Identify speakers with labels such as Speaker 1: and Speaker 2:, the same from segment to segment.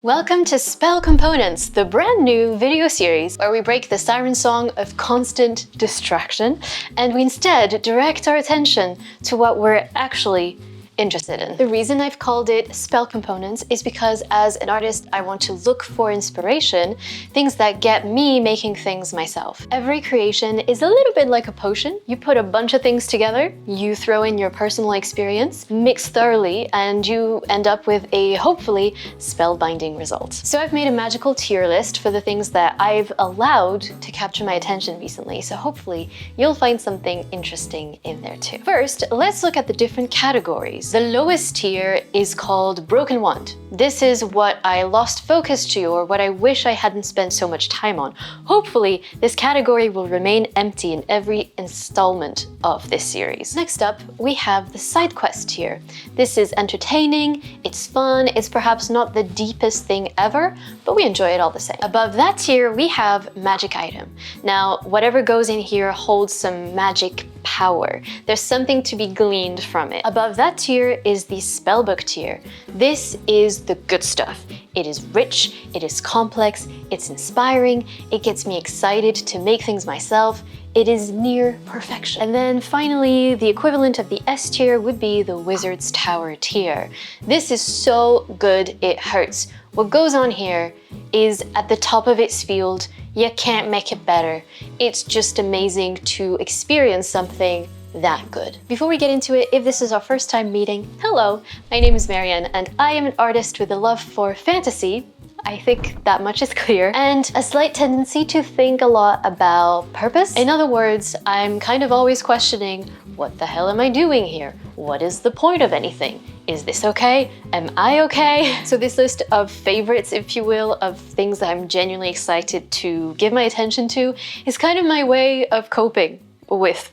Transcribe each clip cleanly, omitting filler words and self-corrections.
Speaker 1: Welcome to Spell Components, the brand new video series where we break the siren song of constant distraction and we instead direct our attention to what we're actually interested in. The reason I've called it Spell Components is because as an artist, I want to look for inspiration, things that get me making things myself. Every creation is a little bit like a potion. You put a bunch of things together, you throw in your personal experience, mix thoroughly, and you end up with a hopefully spellbinding result. So I've made a magical tier list for the things that I've allowed to capture my attention recently, so hopefully you'll find something interesting in there too. First, let's look at the different categories. The lowest tier is called Broken Wand. This is what I lost focus to, or what I wish I hadn't spent so much time on. Hopefully, this category will remain empty in every installment of this series. Next up, we have the side quest tier. This is entertaining, it's fun, it's perhaps not the deepest thing ever, but we enjoy it all the same. Above that tier, we have magic item. Now, whatever goes in here holds some magic power. There's something to be gleaned from it. Above that tier is the spellbook tier. This is the good stuff. It is rich, it is complex, it's inspiring, it gets me excited to make things myself. It is near perfection. And then finally, the equivalent of the S tier would be the Wizard's Tower tier. This is so good it hurts. What goes on here is at the top of its field. You can't make it better. It's just amazing to experience something that good. Before we get into it, if this is our first time meeting, hello, my name is Marianne and I am an artist with a love for fantasy. I think that much is clear, and a slight tendency to think a lot about purpose. In other words, I'm kind of always questioning, what the hell am I doing here? What is the point of anything? Is this okay? Am I okay? So this list of favorites, if you will, of things that I'm genuinely excited to give my attention to is kind of my way of coping with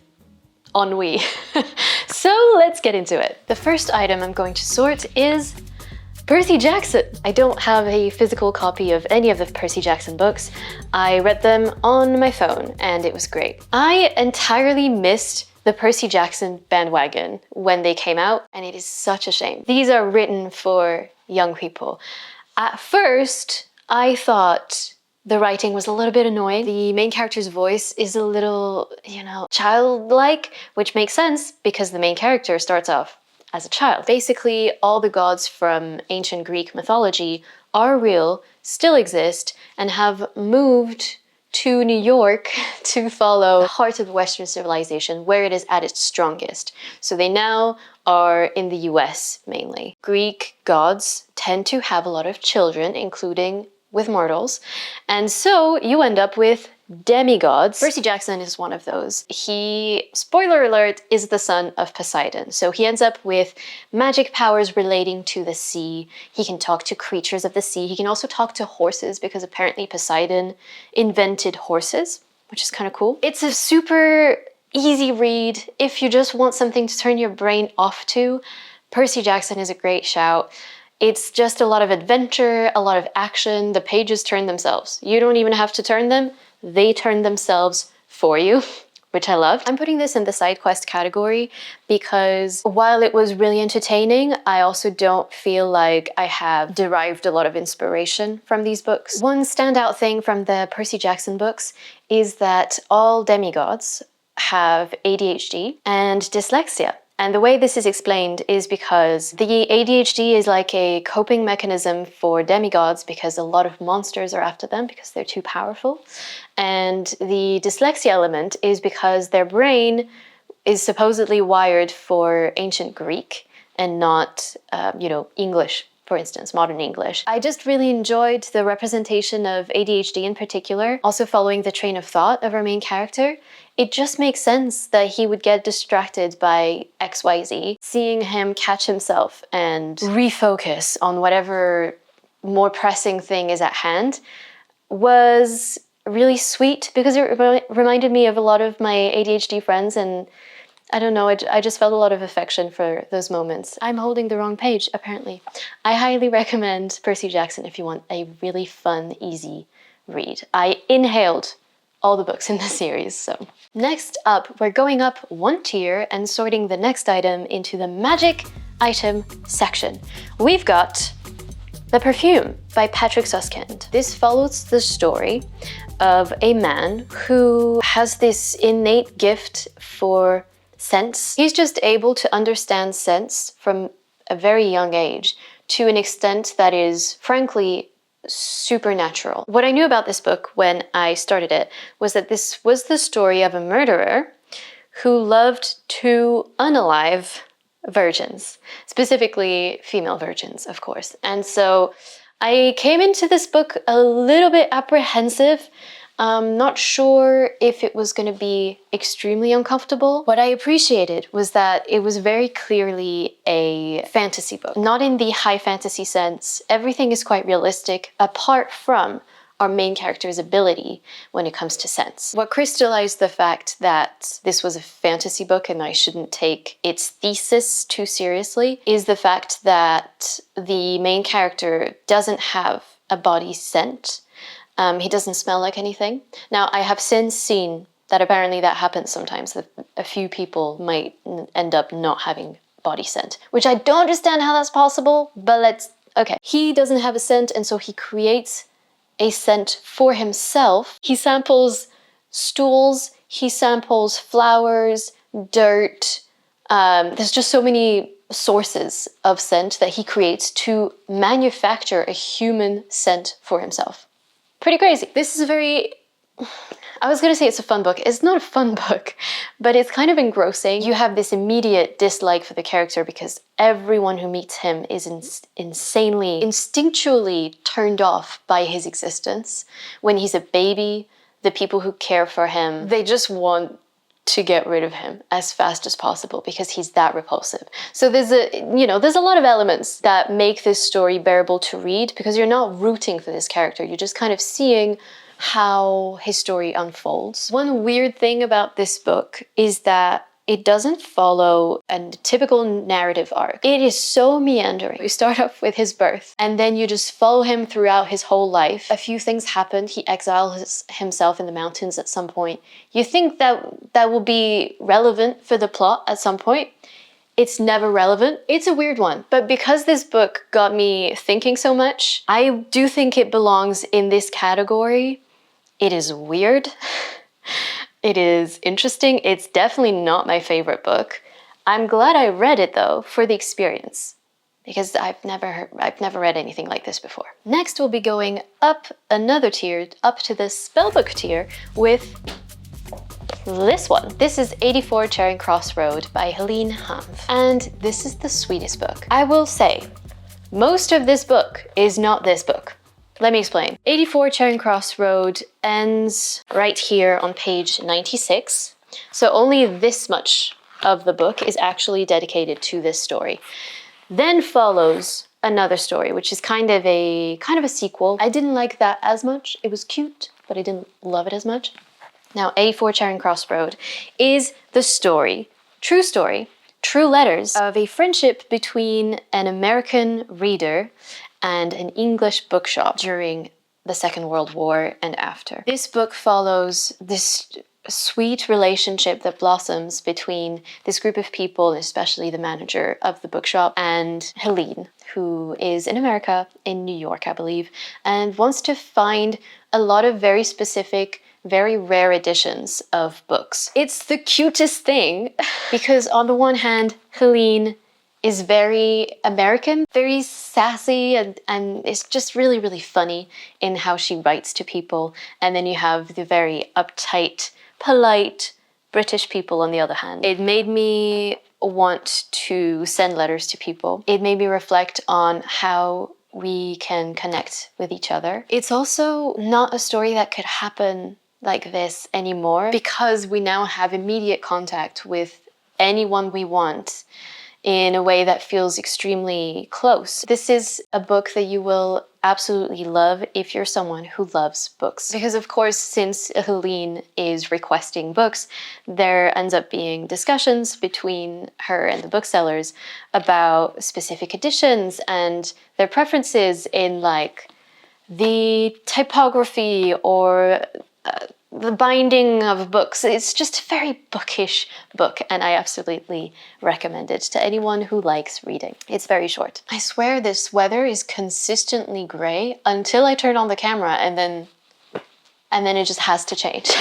Speaker 1: ennui. So let's get into it. The first item I'm going to sort is Percy Jackson. I don't have a physical copy of any of the Percy Jackson books. I read them on my phone and it was great. I entirely missed the Percy Jackson bandwagon when they came out, and it is such a shame. These are written for young people. At first, I thought the writing was a little bit annoying. The main character's voice is a little, childlike, which makes sense because the main character starts off as a child. Basically, all the gods from ancient Greek mythology are real, still exist, and have moved to New York to follow the heart of Western civilization, where it is at its strongest. So they now are in the US mainly. Greek gods tend to have a lot of children, including with mortals, and so you end up with demigods. Percy Jackson is one of those. He, spoiler alert, is the son of Poseidon. So he ends up with magic powers relating to the sea. He can talk to creatures of the sea. He can also talk to horses because apparently Poseidon invented horses, which is kind of cool. It's a super easy read. If you just want something to turn your brain off to, Percy Jackson is a great shout. It's just a lot of adventure, a lot of action. The pages turn themselves. You don't even have to turn them. They turn themselves for you, which I loved. I'm putting this in the side quest category because while it was really entertaining, I also don't feel like I have derived a lot of inspiration from these books. One standout thing from the Percy Jackson books is that all demigods have ADHD and dyslexia. And the way this is explained is because the ADHD is like a coping mechanism for demigods because a lot of monsters are after them because they're too powerful. And the dyslexia element is because their brain is supposedly wired for ancient Greek and not, English, for instance, modern English. I just really enjoyed the representation of ADHD in particular, also following the train of thought of our main character. It just makes sense that he would get distracted by XYZ. Seeing him catch himself and refocus on whatever more pressing thing is at hand was really sweet because it reminded me of a lot of my ADHD friends, and I don't know, I just felt a lot of affection for those moments. I'm holding the wrong page, apparently. I highly recommend Percy Jackson if you want a really fun, easy read. I inhaled all the books in the series, so. Next up, we're going up one tier and sorting the next item into the magic item section. We've got The Perfume by Patrick Suskind. This follows the story of a man who has this innate gift for scents. He's just able to understand scents from a very young age to an extent that is, frankly, supernatural. What I knew about this book when I started it was that this was the story of a murderer who loved to unalive virgins, specifically female virgins, of course. And so I came into this book a little bit apprehensive, not sure if it was going to be extremely uncomfortable. What I appreciated was that it was very clearly a fantasy book. Not in the high fantasy sense. Everything is quite realistic, apart from our main character's ability when it comes to sense. What crystallized the fact that this was a fantasy book and I shouldn't take its thesis too seriously is the fact that the main character doesn't have a body scent. He doesn't smell like anything. Now, I have since seen that apparently that happens sometimes, that a few people might end up not having body scent, which I don't understand how that's possible, but okay. He doesn't have a scent, and so he creates a scent for himself. He samples stools, he samples flowers, dirt. There's just so many sources of scent that he creates to manufacture a human scent for himself. Pretty crazy. This is a very... I was going to say it's a fun book. It's not a fun book, but it's kind of engrossing. You have this immediate dislike for the character because everyone who meets him is insanely, instinctually turned off by his existence. When he's a baby, the people who care for him, they just want to get rid of him as fast as possible because he's that repulsive. So there's a lot of elements that make this story bearable to read because you're not rooting for this character. You're just kind of seeing how his story unfolds. One weird thing about this book is that it doesn't follow a typical narrative arc. It is so meandering. We start off with his birth, and then you just follow him throughout his whole life. A few things happen. He exiles himself in the mountains at some point. You think that will be relevant for the plot at some point. It's never relevant. It's a weird one. But because this book got me thinking so much, I do think it belongs in this category. It is weird. It is interesting. It's definitely not my favorite book. I'm glad I read it though for the experience because I've never read anything like this before. Next we'll be going up another tier, up to the spellbook tier with this one. This is 84 Charing Cross Road by Helene Hanff. And this is the sweetest book. I will say, most of this book is not this book. Let me explain. 84 Charing Cross Road ends right here on page 96. So only this much of the book is actually dedicated to this story. Then follows another story, which is kind of a sequel. I didn't like that as much. It was cute, but I didn't love it as much. Now, 84 Charing Cross Road is the story, true letters of a friendship between an American reader and an English bookshop during the Second World War and after. This book follows this sweet relationship that blossoms between this group of people, especially the manager of the bookshop, and Helene, who is in America, in New York, I believe, and wants to find a lot of very specific, very rare editions of books. It's the cutest thing because on the one hand, Helene is very American, very sassy, and it's just really, really funny in how she writes to people. And then you have the very uptight, polite British people on the other hand. It made me want to send letters to people. It made me reflect on how we can connect with each other. It's also not a story that could happen like this anymore because we now have immediate contact with anyone we want in a way that feels extremely close. This is a book that you will absolutely love if you're someone who loves books. Because of course, since Helene is requesting books, there ends up being discussions between her and the booksellers about specific editions and their preferences in like the typography or the binding of books. It's just a very bookish book, and I absolutely recommend it to anyone who likes reading. It's very short. I swear this weather is consistently gray until I turn on the camera, and then it just has to change.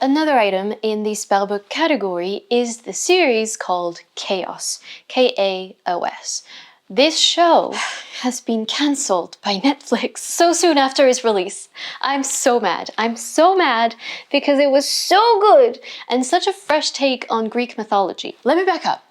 Speaker 1: Another item in the spellbook category is the series called Chaos, K-A-O-S. This show has been cancelled by Netflix so soon after its release. I'm so mad. I'm so mad because it was so good and such a fresh take on Greek mythology. Let me back up.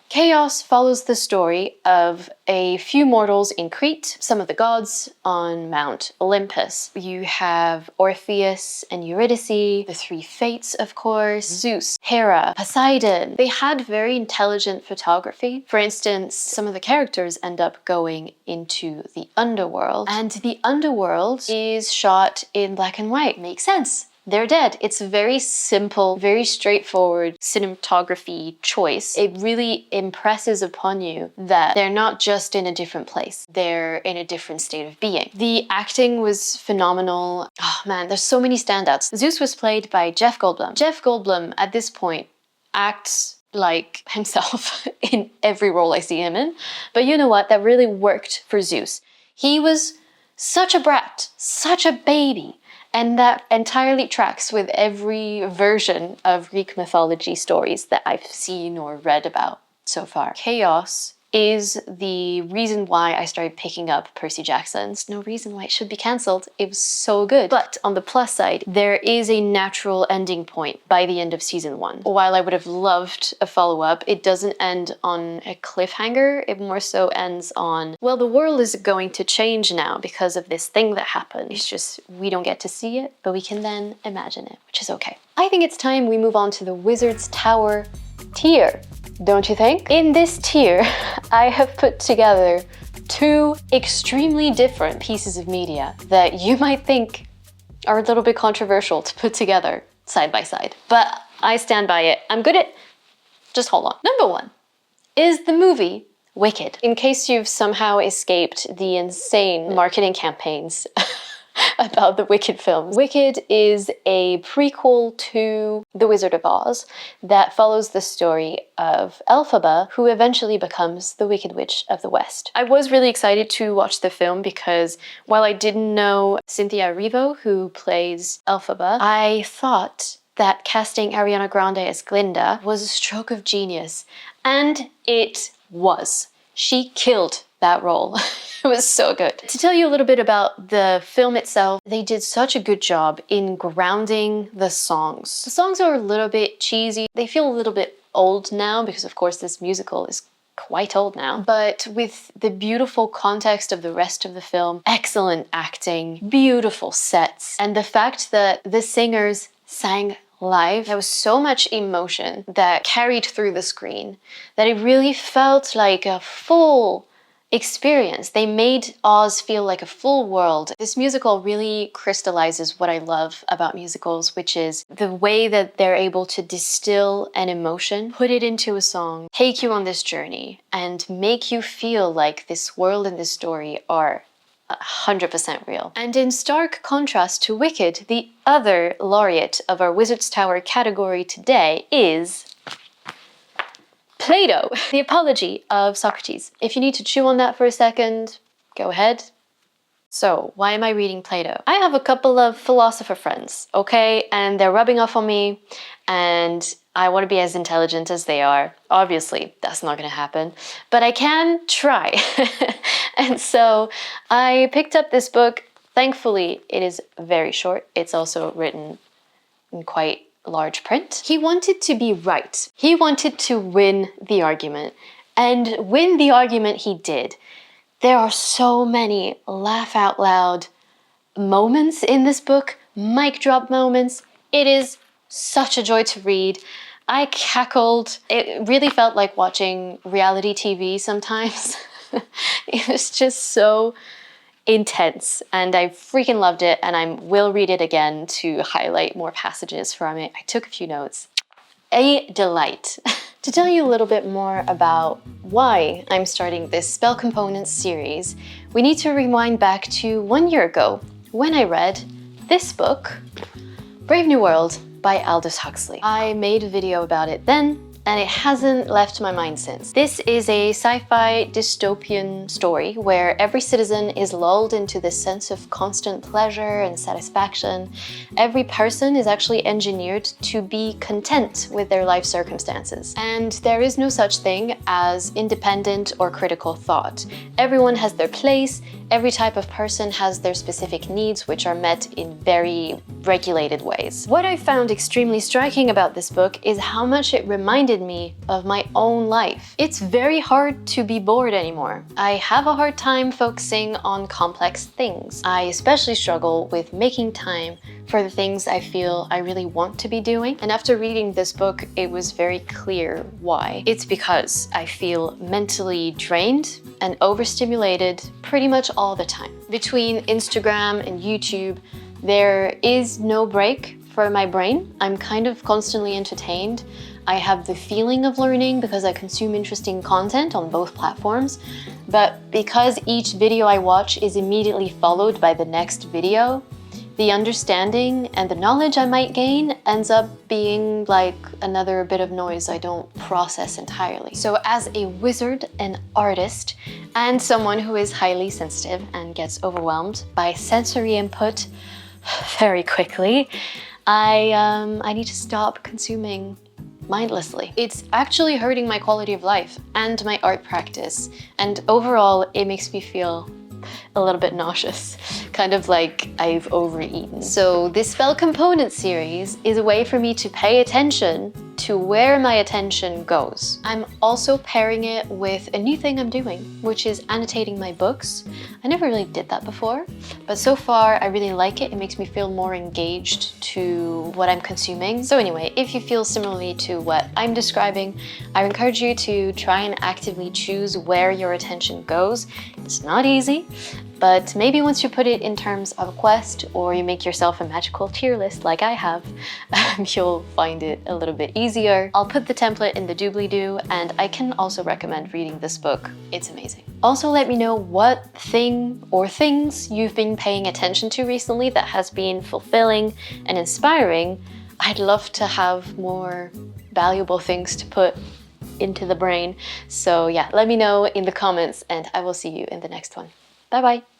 Speaker 1: Chaos follows the story of a few mortals in Crete, some of the gods on Mount Olympus. You have Orpheus and Eurydice, the three fates, of course, Zeus, Hera, Poseidon. They had very intelligent photography. For instance, some of the characters end up going into the underworld, and the underworld is shot in black and white. Makes sense. They're dead. It's a very simple, very straightforward cinematography choice. It really impresses upon you that they're not just in a different place. They're in a different state of being. The acting was phenomenal. Oh man, there's so many standouts. Zeus was played by Jeff Goldblum. Jeff Goldblum, at this point, acts like himself in every role I see him in. But you know what? That really worked for Zeus. He was such a brat, such a baby. And that entirely tracks with every version of Greek mythology stories that I've seen or read about so far. Chaos is the reason why I started picking up Percy Jackson. There's no reason why it should be cancelled. It was so good. But on the plus side, there is a natural ending point by the end of season 1. While I would have loved a follow-up, it doesn't end on a cliffhanger. It more so ends on, well, the world is going to change now because of this thing that happened. It's just, we don't get to see it, but we can then imagine it, which is okay. I think it's time we move on to the Wizard's Tower tier. Don't you think? In this tier, I have put together 2 extremely different pieces of media that you might think are a little bit controversial to put together side by side. But I stand by it. I'm good at... Just hold on. Number 1 is the movie Wicked. In case you've somehow escaped the insane marketing campaigns about the Wicked films. Wicked is a prequel to The Wizard of Oz that follows the story of Elphaba, who eventually becomes the Wicked Witch of the West. I was really excited to watch the film because while I didn't know Cynthia Erivo, who plays Elphaba, I thought that casting Ariana Grande as Glinda was a stroke of genius, and it was. She killed that role. It was so good. To tell you a little bit about the film itself, they did such a good job in grounding the songs. The songs are a little bit cheesy. They feel a little bit old now because, of course, this musical is quite old now. But with the beautiful context of the rest of the film, excellent acting, beautiful sets, and the fact that the singers sang live, there was so much emotion that carried through the screen that it really felt like a full experience. They made Oz feel like a full world. This musical really crystallizes what I love about musicals, which is the way that they're able to distill an emotion, put it into a song, take you on this journey, and make you feel like this world and this story are 100% real. And in stark contrast to Wicked, the other laureate of our Wizard's Tower category today is Plato, the Apology of Socrates. If you need to chew on that for a second, go ahead. So, why am I reading Plato? I have a couple of philosopher friends, okay? And they're rubbing off on me, and I want to be as intelligent as they are. Obviously, that's not going to happen, but I can try. And so, I picked up this book. Thankfully, it is very short. It's also written in quite large print. He wanted to be right. He wanted to win the argument. And win the argument he did. There are so many laugh out loud moments in this book, mic drop moments. It is such a joy to read. I cackled. It really felt like watching reality TV sometimes. It was just so intense, and I freaking loved it, and I will read it again to highlight more passages from it. I took a few notes. A delight. To tell you a little bit more about why I'm starting this Spell Components series, we need to rewind back to 1 year ago when I read this book Brave New World by Aldous Huxley. I made a video about it then, and it hasn't left my mind since. This is a sci-fi dystopian story where every citizen is lulled into this sense of constant pleasure and satisfaction. Every person is actually engineered to be content with their life circumstances. And there is no such thing as independent or critical thought. Everyone has their place, every type of person has their specific needs, which are met in very regulated ways. What I found extremely striking about this book is how much it reminded me of my own life. It's very hard to be bored anymore. I have a hard time focusing on complex things. I especially struggle with making time for the things I feel I really want to be doing. And after reading this book, it was very clear why. It's because I feel mentally drained and overstimulated pretty much all the time. Between Instagram and YouTube, there is no break for my brain. I'm kind of constantly entertained. I have the feeling of learning because I consume interesting content on both platforms, but because each video I watch is immediately followed by the next video, the understanding and the knowledge I might gain ends up being like another bit of noise I don't process entirely. So as a wizard, an artist, and someone who is highly sensitive and gets overwhelmed by sensory input very quickly, I need to stop consuming mindlessly. It's actually hurting my quality of life and my art practice, and overall it makes me feel a little bit nauseous, kind of like I've overeaten. So this spell component series is a way for me to pay attention to where my attention goes. I'm also pairing it with a new thing I'm doing, which is annotating my books. I never really did that before, but so far I really like it. It makes me feel more engaged to what I'm consuming. So anyway, if you feel similarly to what I'm describing, I encourage you to try and actively choose where your attention goes. It's not easy, but maybe once you put it in terms of a quest or you make yourself a magical tier list like I have, you'll find it a little bit easier. I'll put the template in the doobly-doo, and I can also recommend reading this book. It's amazing. Also, let me know what thing or things you've been paying attention to recently that has been fulfilling and inspiring. I'd love to have more valuable things to put into the brain. So yeah, let me know in the comments, and I will see you in the next one. Bye bye.